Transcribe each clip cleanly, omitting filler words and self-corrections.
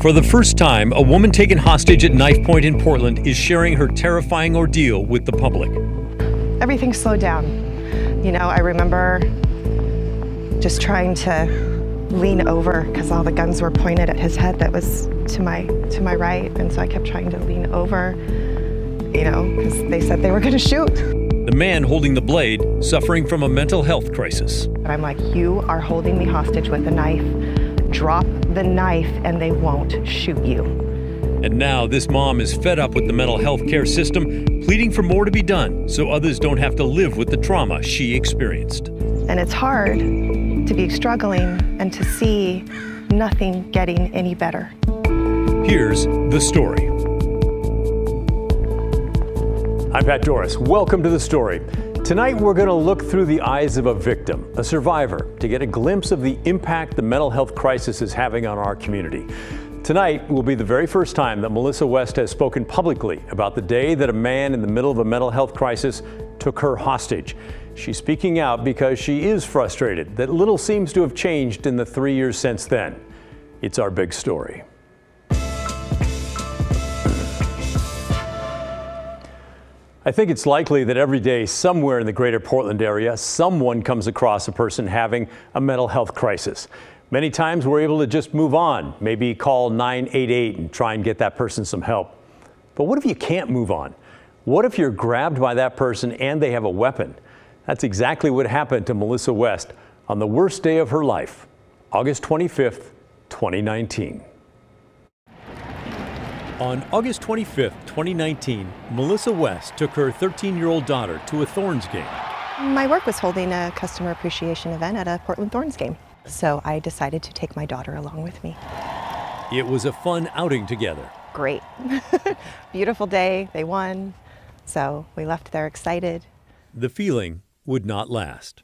For the first time, a woman taken hostage at knifepoint in Portland is sharing her terrifying ordeal with the public. Everything slowed down. I remember just trying to lean over because all the guns were pointed at his head that was to my right, and so I kept trying to lean over, because they said they were going to shoot. The man holding the blade suffering from a mental health crisis. And I'm like, you are holding me hostage with a knife. Drop the knife and they won't shoot you. And now this mom is fed up with the mental health care system, pleading for more to be done so others don't have to live with the trauma she experienced. And it's hard to be struggling and to see nothing getting any better. Here's the story. I'm Pat Doris. Welcome to The Story. Tonight we're going to look through the eyes of a victim, a survivor, to get a glimpse of the impact the mental health crisis is having on our community. Tonight will be the very first time that Melissa West has spoken publicly about the day that a man in the middle of a mental health crisis took her hostage. She's speaking out because she is frustrated that little seems to have changed in the 3 years since then. It's our big story. I think it's likely that every day somewhere in the greater Portland area, someone comes across a person having a mental health crisis. Many times we're able to just move on, maybe call 988 and try and get that person some help. But what if you can't move on? What if you're grabbed by that person and they have a weapon? That's exactly what happened to Melissa West on the worst day of her life, August 25th, 2019. On August 25th, 2019, Melissa West took her 13-year-old daughter to a Thorns game. My work was holding a customer appreciation event at a Portland Thorns game, so I decided to take my daughter along with me. It was a fun outing together. Great. Beautiful day, they won, so we left there excited. The feeling would not last.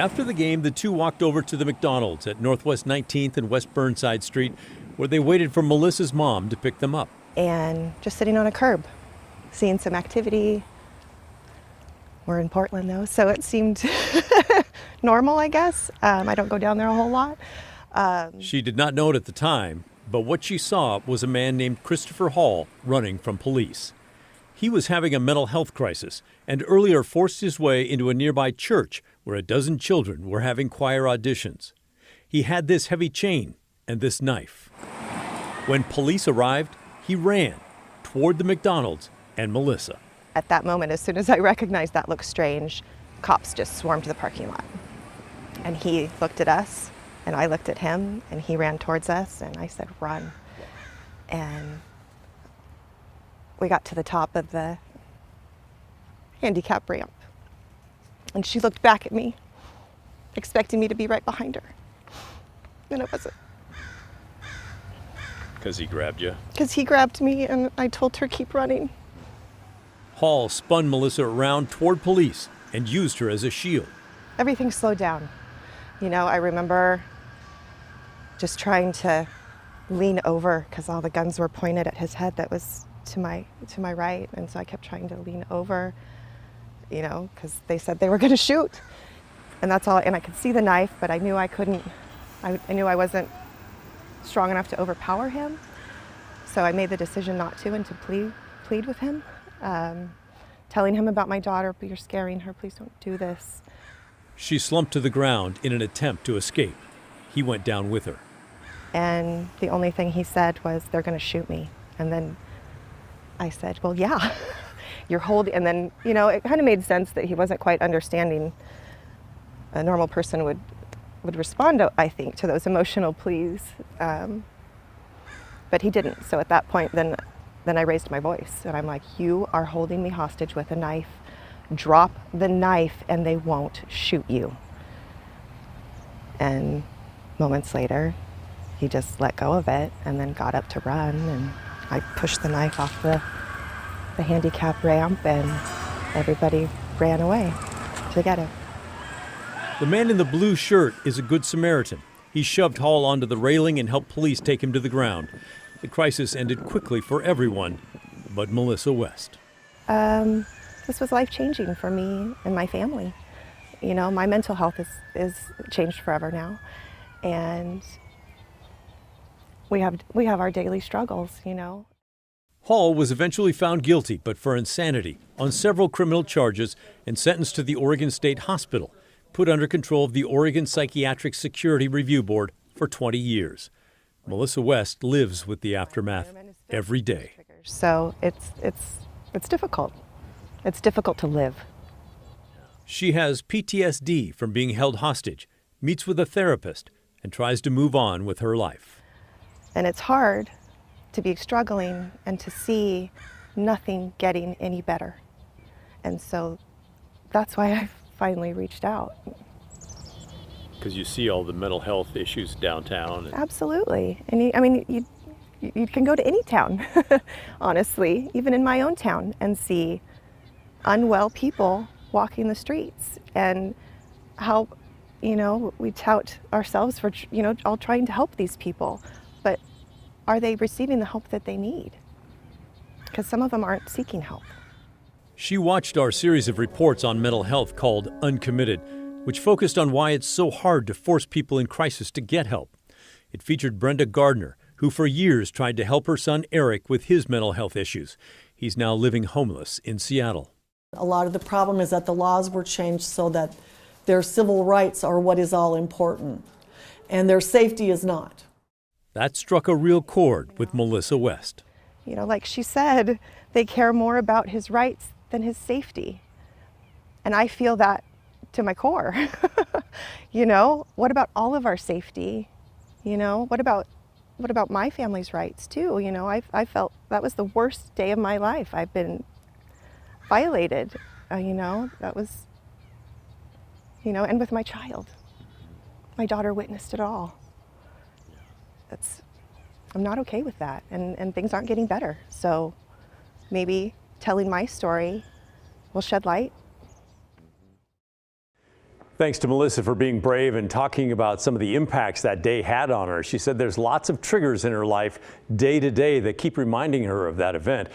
After the game, the two walked over to the McDonald's at Northwest 19th and West Burnside Street, where they waited for Melissa's mom to pick them up. And just sitting on a curb, seeing some activity. We're in Portland though, so it seemed normal, I guess. I don't go down there a whole lot. She did not know it at the time, but what she saw was a man named Christopher Hall running from police. He was having a mental health crisis and earlier forced his way into a nearby church where a dozen children were having choir auditions. He had this heavy chain and this knife. When police arrived, he ran toward the McDonald's and Melissa. At that moment, as soon as I recognized that looked strange, cops just swarmed the parking lot. And he looked at us, and I looked at him, and he ran towards us, and I said, run. And we got to the top of the handicap ramp. And she looked back at me, expecting me to be right behind her. And it wasn't. Because he grabbed you? Because he grabbed me, and I told her, keep running. Hall spun Melissa around toward police and used her as a shield. Everything slowed down. I remember just trying to lean over because all the guns were pointed at his head that was to my right, and so I kept trying to lean over, because they said they were going to shoot. And that's all, and I could see the knife, but I knew I couldn't, I knew I wasn't strong enough to overpower him. So I made the decision not to and to plead with him, telling him about my daughter, but you're scaring her, please don't do this. She slumped to the ground in an attempt to escape. He went down with her. And the only thing he said was, they're going to shoot me. And then I said, well, yeah, you're holding, and then, it kind of made sense that he wasn't quite understanding. A normal person would respond, I think, to those emotional pleas, but he didn't. So at that point, then I raised my voice, and I'm like, you are holding me hostage with a knife. Drop the knife and they won't shoot you. And moments later, he just let go of it and then got up to run, and I pushed the knife off the handicap ramp, and everybody ran away to get him. The man in the blue shirt is a good Samaritan. He shoved Hall onto the railing and helped police take him to the ground. The crisis ended quickly for everyone but Melissa West. This was life-changing for me and my family. My mental health is changed forever now. And we have our daily struggles, you know. Hall was eventually found guilty, but for insanity, on several criminal charges and sentenced to the Oregon State Hospital, put under control of the Oregon Psychiatric Security Review Board for 20 years. Melissa West lives with the aftermath every day. So it's difficult. It's difficult to live. She has PTSD from being held hostage, meets with a therapist, and tries to move on with her life. And it's hard to be struggling and to see nothing getting any better. And so that's why I finally reached out. Because you see all the mental health issues downtown. Absolutely. And you can go to any town, honestly, even in my own town, and see unwell people walking the streets, and how, we tout ourselves for, all trying to help these people. But are they receiving the help that they need? Because some of them aren't seeking help. She watched our series of reports on mental health called Uncommitted, which focused on why it's so hard to force people in crisis to get help. It featured Brenda Gardner, who for years tried to help her son Eric with his mental health issues. He's now living homeless in Seattle. A lot of the problem is that the laws were changed so that their civil rights are what is all important, and their safety is not. That struck a real chord with Melissa West. Like she said, they care more about his rights than his safety. And I feel that to my core. What about all of our safety? What about my family's rights too? I felt that was the worst day of my life. I've been violated, that was, and with my child. My daughter witnessed it all. I'm not okay with that, and things aren't getting better. So maybe telling my story will shed light. Thanks to Melissa for being brave and talking about some of the impacts that day had on her. She said there's lots of triggers in her life day to day that keep reminding her of that event.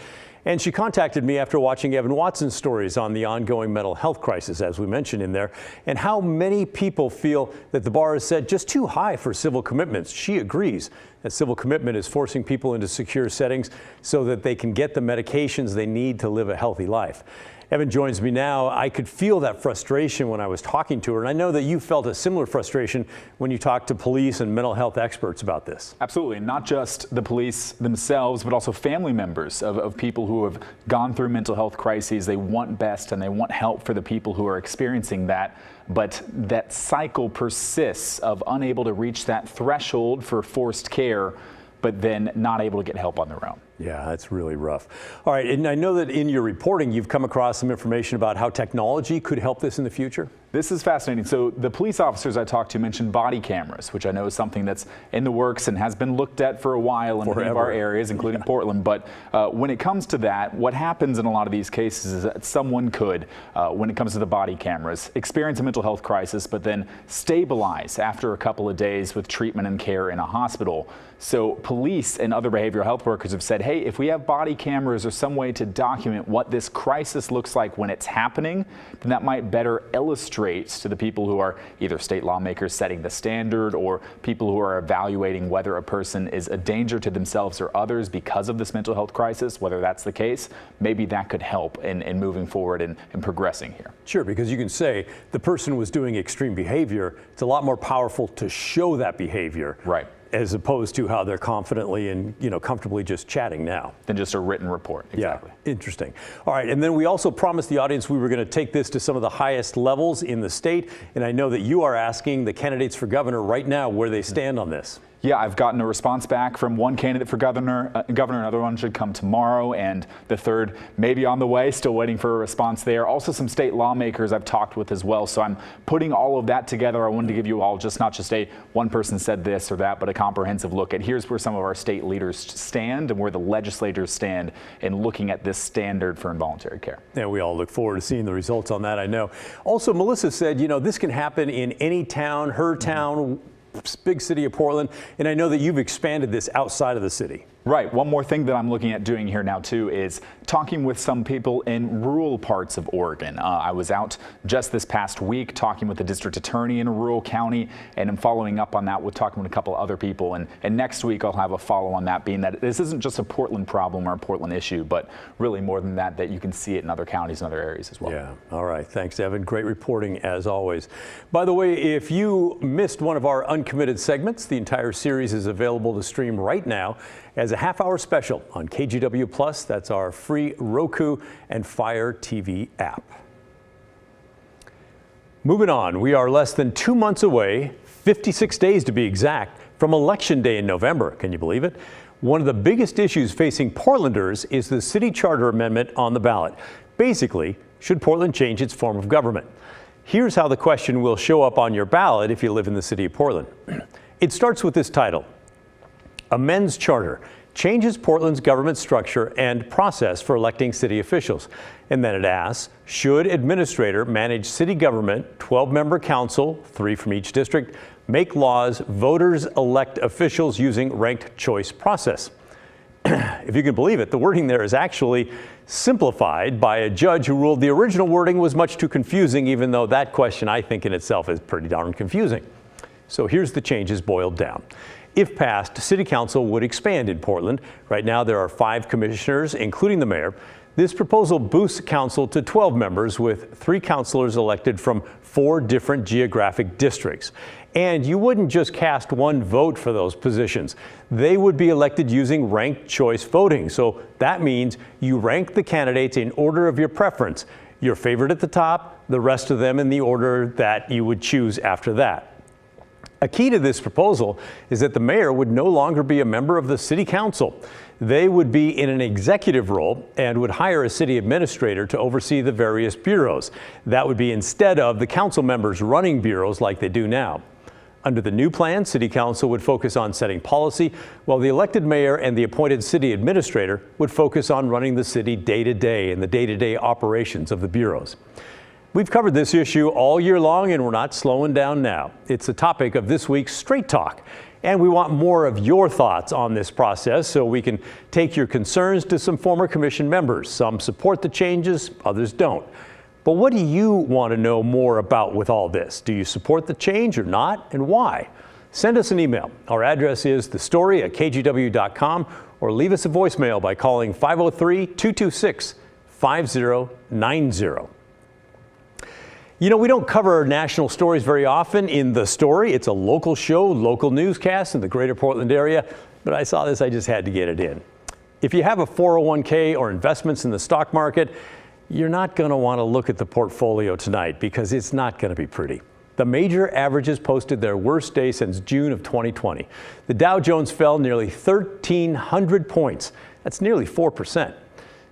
And she contacted me after watching Evan Watson's stories on the ongoing mental health crisis, as we mentioned in there, and how many people feel that the bar is set just too high for civil commitments. She agrees that civil commitment is forcing people into secure settings so that they can get the medications they need to live a healthy life. Evan joins me now. I could feel that frustration when I was talking to her, and I know that you felt a similar frustration when you talked to police and mental health experts about this. Absolutely. Not just the police themselves, but also family members of people who have gone through mental health crises. They want best and they want help for the people who are experiencing that. But that cycle persists of unable to reach that threshold for forced care, but then not able to get help on their own. Yeah, that's really rough. All right, and I know that in your reporting, you've come across some information about how technology could help this in the future. This is fascinating. So the police officers I talked to mentioned body cameras, which I know is something that's in the works and has been looked at for a while in many of our areas, including Portland. But when it comes to that, what happens in a lot of these cases is that someone could, when it comes to the body cameras, experience a mental health crisis, but then stabilize after a couple of days with treatment and care in a hospital. So police and other behavioral health workers have said, hey, if we have body cameras or some way to document what this crisis looks like when it's happening, then that might better illustrate to the people who are either state lawmakers setting the standard or people who are evaluating whether a person is a danger to themselves or others because of this mental health crisis, whether that's the case, maybe that could help in moving forward and progressing here. Sure, because you can say the person was doing extreme behavior. It's a lot more powerful to show that behavior. Right. As opposed to how they're confidently and comfortably just chatting now. Than just a written report. Exactly. Yeah, interesting. All right, and then we also promised the audience we were going to take this to some of the highest levels in the state, and I know that you are asking the candidates for governor right now where they stand on this. Yeah, I've gotten a response back from one candidate for governor. Another one should come tomorrow, and the third may be on the way. Still waiting for a response there. Also, some state lawmakers I've talked with as well. So I'm putting all of that together. I wanted to give you all not just a one person said this or that, but a comprehensive look at here's where some of our state leaders stand and where the legislators stand in looking at this standard for involuntary care. Yeah, we all look forward to seeing the results on that, I know. Also, Melissa said, this can happen in any town, her town. big city of Portland, and I know that you've expanded this outside of the city. Right. One more thing that I'm looking at doing here now, too, is talking with some people in rural parts of Oregon. I was out just this past week talking with the district attorney in a rural county, and I'm following up on that with talking with a couple of other people. And next week I'll have a follow on that, being that this isn't just a Portland problem or a Portland issue, but really more than that, that you can see it in other counties and other areas as well. Yeah. All right. Thanks, Evan. Great reporting as always. By the way, if you missed one of our Uncommitted segments, the entire series is available to stream right now as a half-hour special on KGW Plus. That's our free Roku and Fire TV app. Moving on, we are less than 2 months away, 56 days to be exact, from Election Day in November. Can you believe it? One of the biggest issues facing Portlanders is the city charter amendment on the ballot. Basically, should Portland change its form of government? Here's how the question will show up on your ballot if you live in the city of Portland. It starts with this title: Amends Charter, changes Portland's government structure and process for electing city officials. And then it asks, should administrator manage city government, 12-member council, 3 from each district, make laws, voters elect officials using ranked choice process? If you can believe it, the wording there is actually simplified by a judge who ruled the original wording was much too confusing, even though that question I think in itself is pretty darn confusing. So here's the changes boiled down. If passed, City Council would expand in Portland. Right now there are 5 commissioners, including the mayor. This proposal boosts council to 12 members with 3 councilors elected from 4 different geographic districts. And you wouldn't just cast 1 vote for those positions. They would be elected using ranked choice voting. So that means you rank the candidates in order of your preference. Your favorite at the top, the rest of them in the order that you would choose after that. A key to this proposal is that the mayor would no longer be a member of the city council. They would be in an executive role and would hire a city administrator to oversee the various bureaus. That would be instead of the council members running bureaus like they do now. Under the new plan, city council would focus on setting policy, while the elected mayor and the appointed city administrator would focus on running the city day to day and the day-to-day operations of the bureaus. We've covered this issue all year long, and we're not slowing down now. It's the topic of this week's Straight Talk, and we want more of your thoughts on this process so we can take your concerns to some former commission members. Some support the changes, others don't. But what do you want to know more about with all this? Do you support the change or not, and why? Send us an email. Our address is thestory@kgw.com, or leave us a voicemail by calling 503-226-5090. You know, we don't cover national stories very often in The Story. It's a local show, local newscast in the greater Portland area, but I saw this, I just had to get it in. If you have a 401k or investments in the stock market, you're not going to want to look at the portfolio tonight because it's not going to be pretty. The major averages posted their worst day since June of 2020. The Dow Jones fell nearly 1,300 points. That's nearly 4%.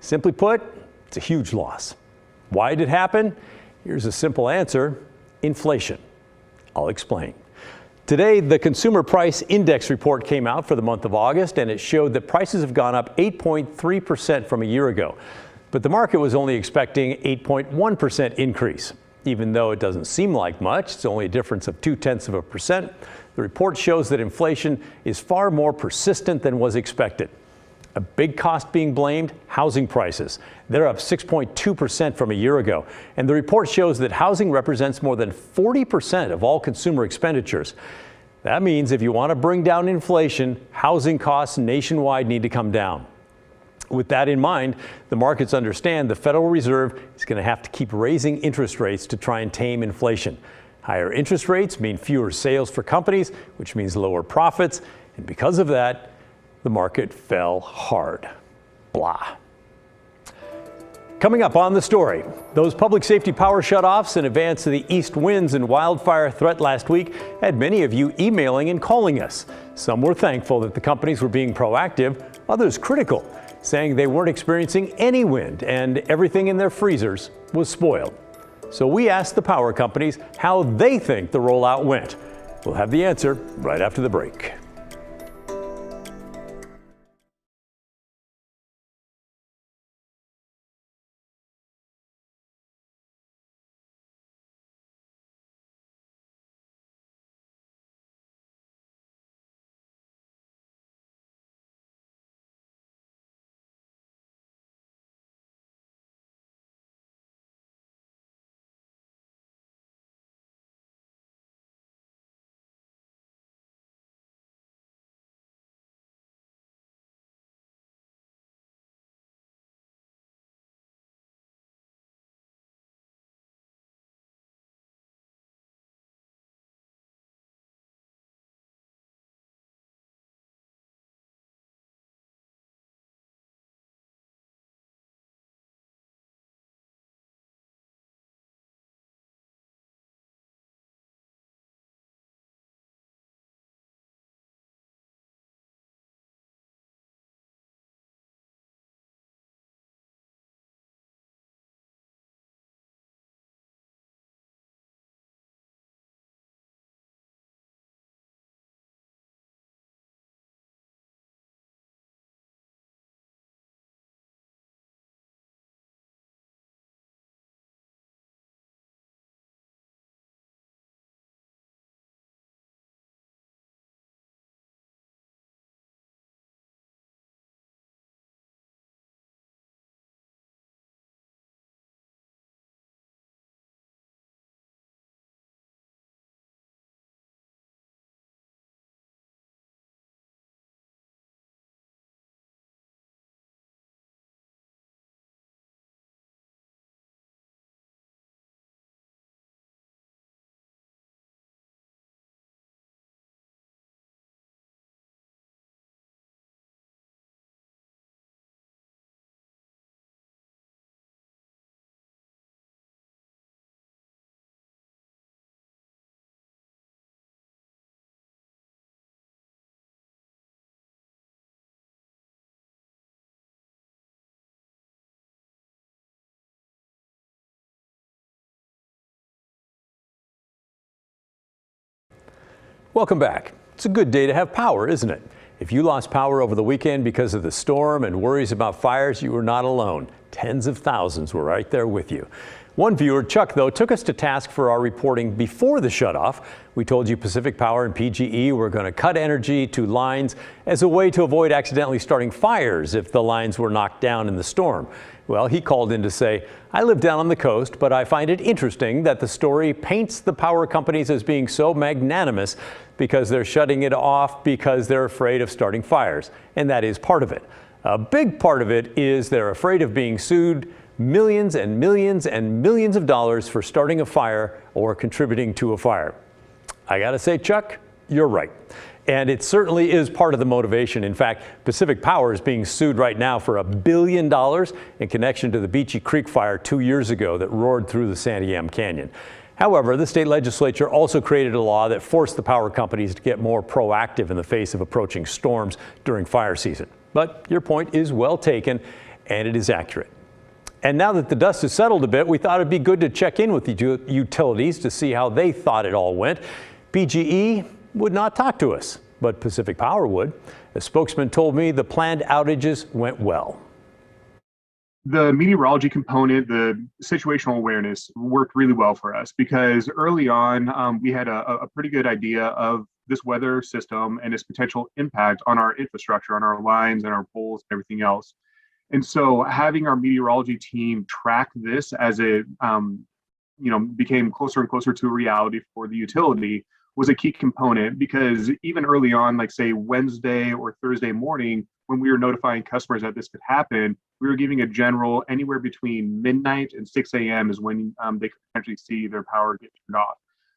Simply put, it's a huge loss. Why did it happen? Here's a simple answer: inflation. I'll explain. Today, the Consumer Price Index report came out for the month of August, and it showed that prices have gone up 8.3% from a year ago. But the market was only expecting 8.1% increase. Even though it doesn't seem like much, it's only a difference of 0.2%. The report shows that inflation is far more persistent than was expected. A big cost being blamed: housing prices. They're up 6.2% from a year ago. And the report shows that housing represents more than 40% of all consumer expenditures. That means if you want to bring down inflation, housing costs nationwide need to come down. With that in mind, the markets understand the Federal Reserve is going to have to keep raising interest rates to try and tame inflation. Higher interest rates mean fewer sales for companies, which means lower profits. And because of that, the market fell hard. Blah. Coming up on The Story, those public safety power shutoffs in advance of the east winds and wildfire threat last week had many of you emailing and calling us. Some were thankful that the companies were being proactive, others critical, saying they weren't experiencing any wind and everything in their freezers was spoiled. So we asked the power companies how they think the rollout went. We'll have the answer right after the break. Welcome back. It's a good day to have power, isn't it? If you lost power over the weekend because of the storm and worries about fires, you were not alone. Tens of thousands were right there with you. One viewer, Chuck, though, took us to task for our reporting before the shutoff. We told you Pacific Power and PGE were going to cut energy to lines as a way to avoid accidentally starting fires if the lines were knocked down in the storm. Well, he called in to say, I live down on the coast, but I find it interesting that the story paints the power companies as being so magnanimous because they're shutting it off because they're afraid of starting fires. And that is part of it. A big part of it is they're afraid of being sued millions and millions and millions of dollars for starting a fire or contributing to a fire. I gotta say, Chuck, you're right. And it certainly is part of the motivation. In fact, Pacific Power is being sued right now for $1 billion in connection to the Beachy Creek fire 2 years ago that roared through the Santiam Canyon. However, the state legislature also created a law that forced the power companies to get more proactive in the face of approaching storms during fire season. But your point is well taken, and it is accurate. And now that the dust has settled a bit, we thought it'd be good to check in with the utilities to see how they thought it all went. PGE would not talk to us, but Pacific Power would. A spokesman told me the planned outages went well. The meteorology component, the situational awareness worked really well for us because early on we had a pretty good idea of this weather system and its potential impact on our infrastructure, on our lines and our poles and everything else. And so having our meteorology team track this as it became closer and closer to a reality for the utility was a key component, because even early on, like say Wednesday or Thursday morning, when we were notifying customers that this could happen, we were giving a general anywhere between midnight and 6 a.m. is when they could potentially see their power get turned off.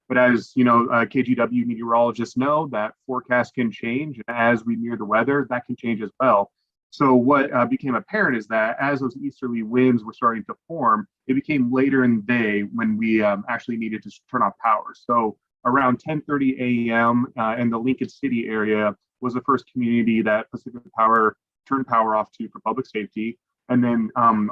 But as you know, KGW meteorologists know that forecasts can change. As we near the weather, that can change as well. So what became apparent is that as those easterly winds were starting to form, it became later in the day when we actually needed to turn off power. So around 10:30 a.m. In the Lincoln City area was the first community that Pacific Power turned power off to for public safety. And then on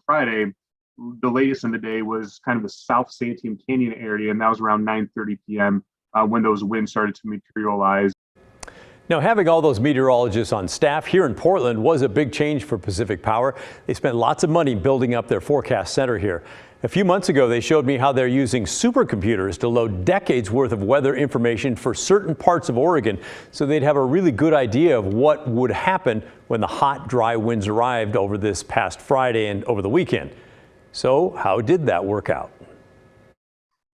Friday, the latest in the day was kind of the South Santiam Canyon area, and that was around 9:30 p.m. When those winds started to materialize. Now, having all those meteorologists on staff here in Portland was a big change for Pacific Power. They spent lots of money building up their forecast center here. A few months ago, they showed me how they're using supercomputers to load decades worth of weather information for certain parts of Oregon, so they'd have a really good idea of what would happen when the hot, dry winds arrived over this past Friday and over the weekend. So how did that work out?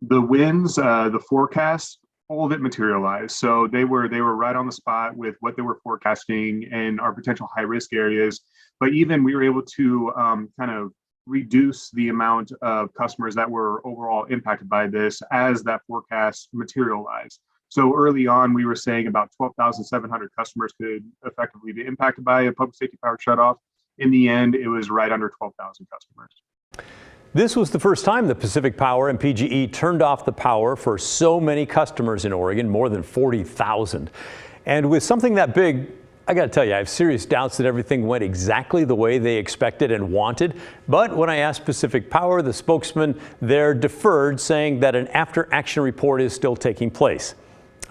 The winds, the forecast, all of it materialized. So they were right on the spot with what they were forecasting and our potential high risk areas. But even we were able to kind of reduce the amount of customers that were overall impacted by this as that forecast materialized. So early on, we were saying about 12,700 customers could effectively be impacted by a public safety power shutoff. In the end, it was right under 12,000 customers. This was the first time that Pacific Power and PGE turned off the power for so many customers in Oregon, more than 40,000. And with something that big, I got to tell you, I have serious doubts that everything went exactly the way they expected and wanted. But when I asked Pacific Power, the spokesman there deferred, saying that an after-action report is still taking place.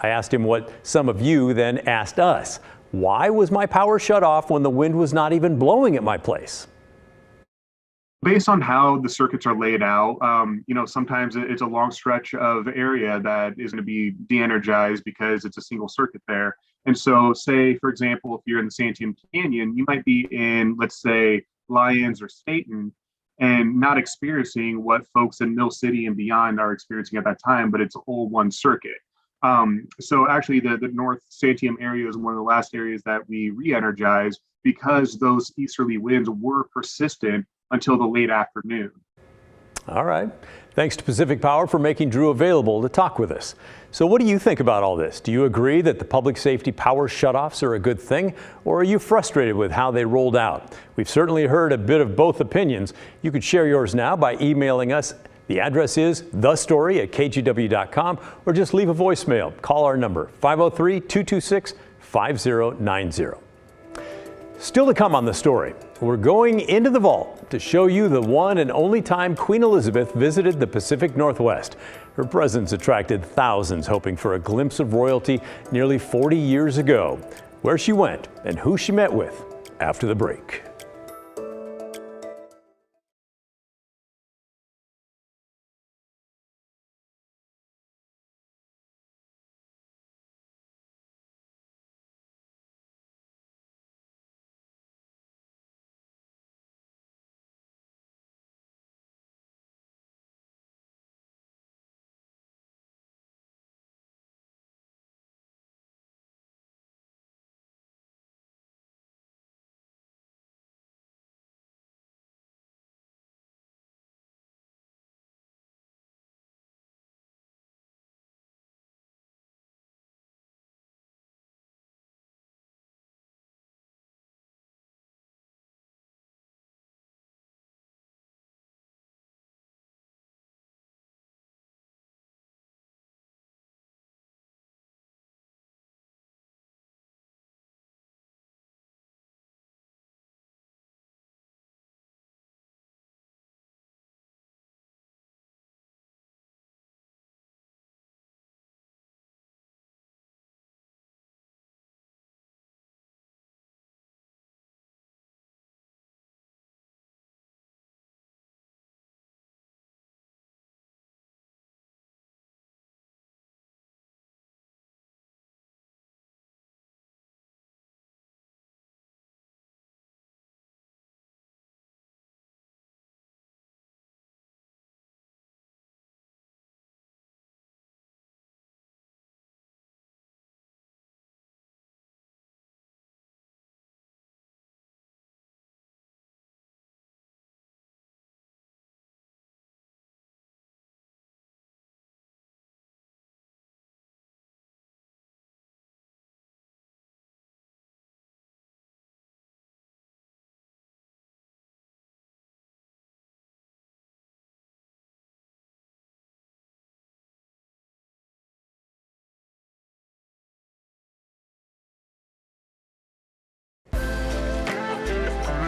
I asked him what some of you then asked us. Why was my power shut off when the wind was not even blowing at my place? Based on how the circuits are laid out, sometimes it's a long stretch of area that is going to be de-energized because it's a single circuit there. And so say, for example, if you're in the Santiam Canyon, you might be in, let's say, Lyons or Staten and not experiencing what folks in Mill City and beyond are experiencing at that time, but it's all one circuit. So actually the North Santiam area is one of the last areas that we re-energized because those easterly winds were persistent until the late afternoon. All right. Thanks to Pacific Power for making Drew available to talk with us. So what do you think about all this? Do you agree that the public safety power shutoffs are a good thing, or are you frustrated with how they rolled out? We've certainly heard a bit of both opinions. You could share yours now by emailing us. The address is thestory@kgw.com, or just leave a voicemail. Call our number, 503-226-5090. Still to come on the story, we're going into the vault to show you the one and only time Queen Elizabeth visited the Pacific Northwest. Her presence attracted thousands hoping for a glimpse of royalty nearly 40 years ago. Where she went and who she met with after the break.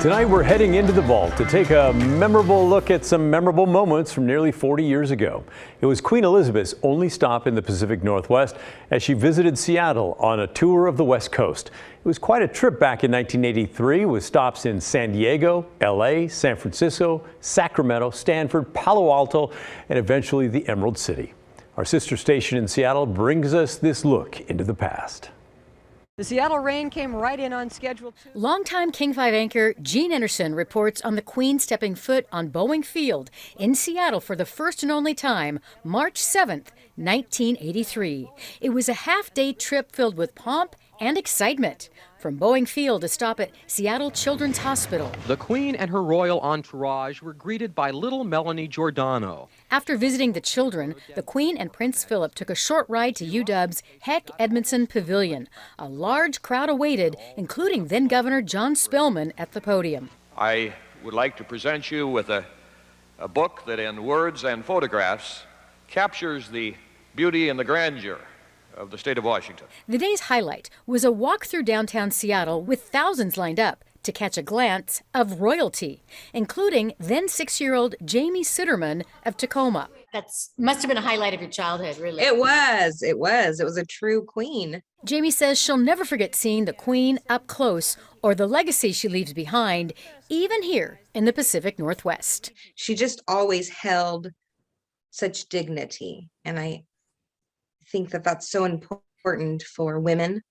Tonight we're heading into the vault to take a memorable look at some memorable moments from nearly 40 years ago. It was Queen Elizabeth's only stop in the Pacific Northwest as she visited Seattle on a tour of the West Coast. It was quite a trip back in 1983 with stops in San Diego, LA, San Francisco, Sacramento, Stanford, Palo Alto, and eventually the Emerald City. Our sister station in Seattle brings us this look into the past. The Seattle rain came right in on schedule, too. Longtime King 5 anchor Gene Anderson reports on the Queen stepping foot on Boeing Field in Seattle for the first and only time, March 7th, 1983. It was a half-day trip filled with pomp and excitement. From Boeing Field to stop at Seattle Children's Hospital. The Queen and her royal entourage were greeted by little Melanie Giordano. After visiting the children, the Queen and Prince Philip took a short ride to UW's Heck Edmondson Pavilion. A large crowd awaited, including then-Governor John Spellman at the podium. I would like to present you with a book that in words and photographs captures the beauty and the grandeur of the state of Washington. The day's highlight was a walk through downtown Seattle with thousands lined up to catch a glance of royalty, including then 6-year-old Jamie Sitterman of Tacoma. That must have been a highlight of your childhood, really. It was. It was a true queen. Jamie says she'll never forget seeing the Queen up close or the legacy she leaves behind, even here in the Pacific Northwest. She just always held such dignity, and I think that that's so important for women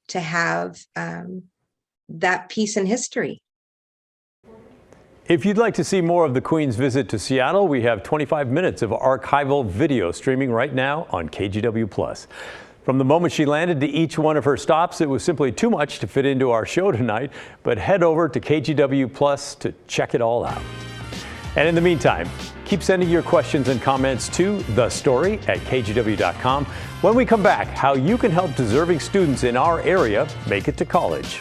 to have that piece in history. If you'd like to see more of the Queen's visit to Seattle, we have 25 minutes of archival video streaming right now on KGW+. From the moment she landed to each one of her stops, it was simply too much to fit into our show tonight, but head over to KGW+ to check it all out. And in the meantime, keep sending your questions and comments to thestory@kgw.com. When we come back, how you can help deserving students in our area make it to college.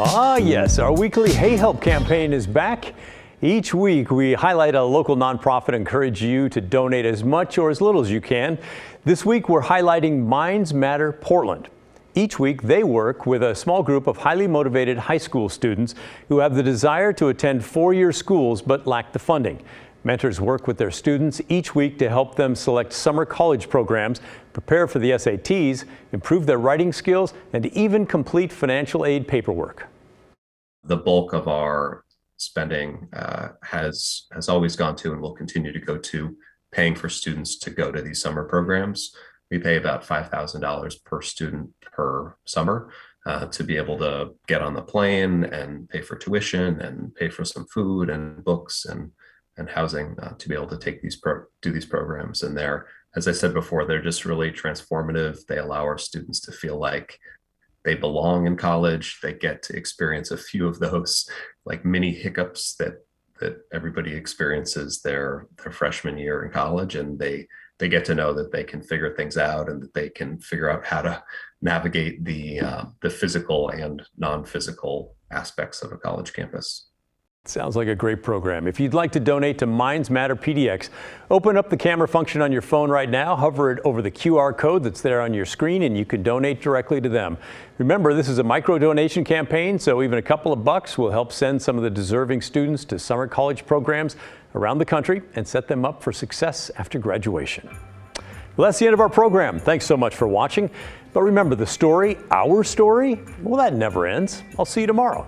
Ah, yes, our weekly Hey Help campaign is back. Each week, we highlight a local nonprofit and encourage you to donate as much or as little as you can. This week, we're highlighting Minds Matter Portland. Each week, they work with a small group of highly motivated high school students who have the desire to attend four-year schools but lack the funding. Mentors work with their students each week to help them select summer college programs, prepare for the SATs, improve their writing skills, and even complete financial aid paperwork. The bulk of our spending has always gone to and will continue to go to paying for students to go to these summer programs. We pay about $5,000 per student per summer to be able to get on the plane and pay for tuition and pay for some food and books and housing to be able to take do these programs. And they're, as I said before, they're just really transformative. They allow our students to feel like they belong in college. They get to experience a few of those like mini hiccups that everybody experiences their freshman year in college, and they get to know that they can figure things out and that they can figure out how to navigate the physical and non-physical aspects of a college campus. Sounds like a great program. If you'd like to donate to Minds Matter PDX, open up the camera function on your phone right now, hover it over the QR code that's there on your screen, and you can donate directly to them. Remember, this is a micro donation campaign, so even a couple of bucks will help send some of the deserving students to summer college programs around the country and set them up for success after graduation. Well, that's the end of our program. Thanks so much for watching. But remember, the story, our story, well, that never ends. I'll see you tomorrow.